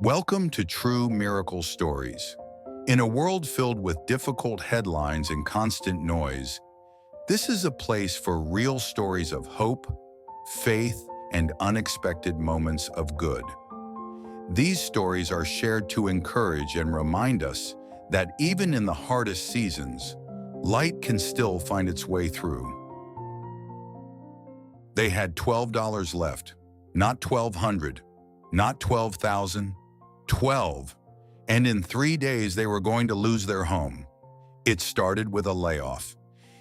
Welcome to True Miracle Stories. In a world filled with difficult headlines and constant noise, this is a place for real stories of hope, faith, and unexpected moments of good. These stories are shared to encourage and remind us that even in the hardest seasons, light can still find its way through. They had $12 left, not 1,200, not 12,000, 12. And in 3 days they were going to lose their home. It started with a layoff.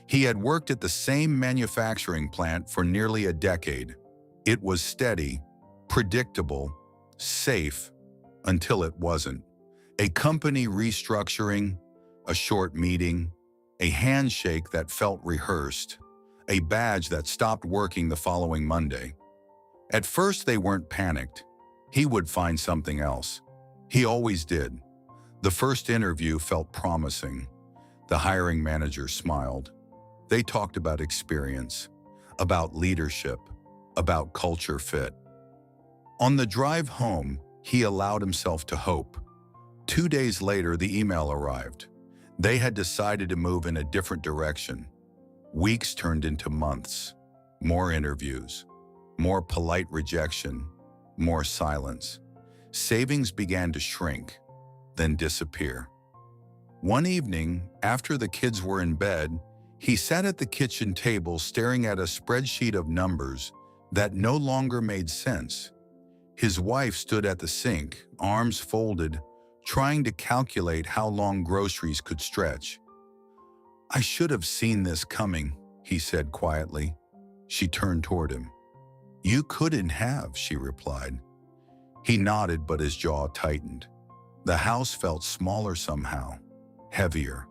He had worked at the same manufacturing plant for nearly a decade. It was steady, predictable, safe, until it wasn't. A company restructuring, a short meeting, a handshake that felt rehearsed, a badge that stopped working the following Monday. At first they weren't panicked. He would find something else. He always did. The first interview felt promising. The hiring manager smiled. They talked about experience, about leadership, about culture fit. On the drive home, he allowed himself to hope. 2 days later, the email arrived. They had decided to move in a different direction. Weeks turned into months. More interviews, more polite rejection, more silence. Savings began to shrink, then disappear. One evening, after the kids were in bed, he sat at the kitchen table staring at a spreadsheet of numbers that no longer made sense. His wife stood at the sink, arms folded, trying to calculate how long groceries could stretch. "I should have seen this coming," he said quietly. She turned toward him. "You couldn't have," she replied. He nodded, but his jaw tightened. The house felt smaller somehow, heavier.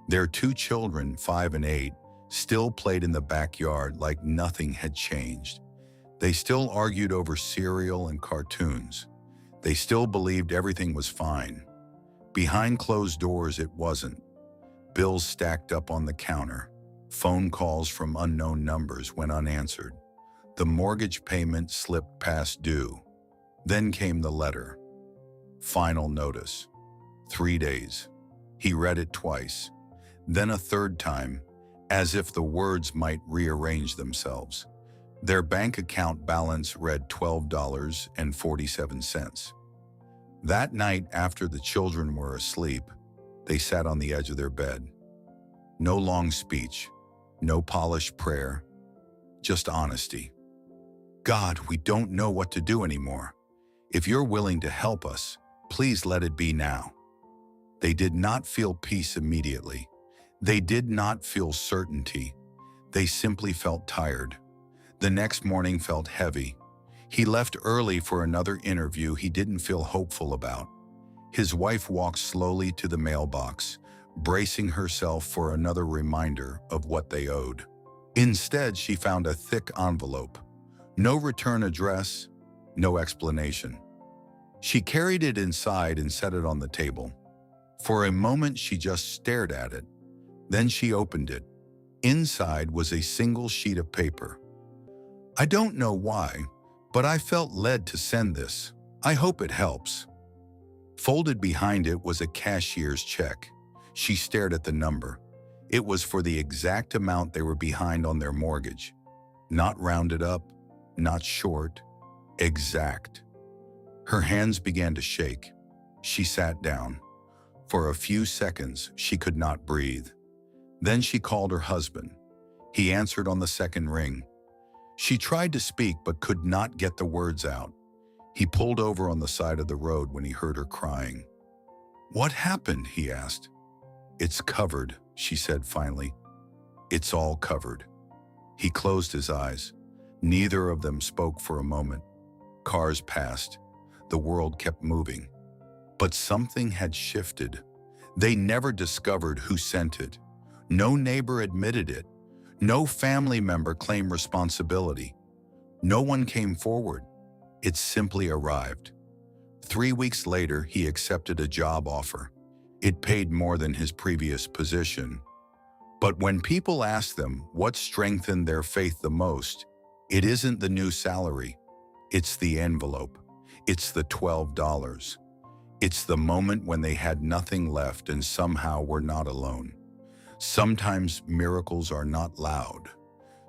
Their 2 children, 5 and 8, still played in the backyard like nothing had changed. They still argued over cereal and cartoons. They still believed everything was fine. Behind closed doors, it wasn't. Bills stacked up on the counter. Phone calls from unknown numbers went unanswered. The mortgage payment slipped past due. Then came the letter. Final notice. 3 days. He read it twice, then a third time, as if the words might rearrange themselves. Their bank account balance read $12.47. That night, after the children were asleep, they sat on the edge of their bed. No long speech, no polished prayer, just honesty. "God, we don't know what to do anymore. If you're willing to help us, please let it be now." They did not feel peace immediately. They did not feel certainty. They simply felt tired. The next morning felt heavy. He left early for another interview he didn't feel hopeful about. His wife walked slowly to the mailbox, bracing herself for another reminder of what they owed. Instead, she found a thick envelope. No return address, no explanation. She carried it inside and set it on the table. For a moment, she just stared at it. Then she opened it. Inside was a single sheet of paper. "I don't know why, but I felt led to send this. I hope it helps." Folded behind it was a cashier's check. She stared at the number. It was for the exact amount they were behind on their mortgage. Not rounded up, not short, exact. Her hands began to shake. She sat down. For a few seconds, she could not breathe. Then she called her husband. He answered on the second ring. She tried to speak but could not get the words out. He pulled over on the side of the road when he heard her crying. "What happened?" he asked. "It's covered," she said finally. "It's all covered." He closed his eyes. Neither of them spoke for a moment. Cars passed. The world kept moving. But something had shifted. They never discovered who sent it. No neighbor admitted it. No family member claimed responsibility. No one came forward. It simply arrived. 3 weeks later, he accepted a job offer. It paid more than his previous position. But when people ask them what strengthened their faith the most, it isn't the new salary. It's the envelope. It's the $12. It's the moment when they had nothing left and somehow were not alone. Sometimes miracles are not loud.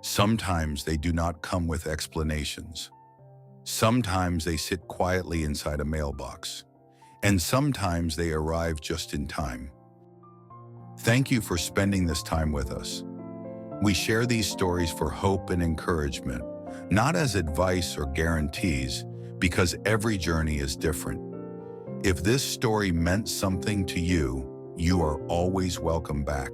Sometimes they do not come with explanations. Sometimes they sit quietly inside a mailbox. And sometimes they arrive just in time. Thank you for spending this time with us. We share these stories for hope and encouragement, not as advice or guarantees, because every journey is different. If this story meant something to you, you are always welcome back.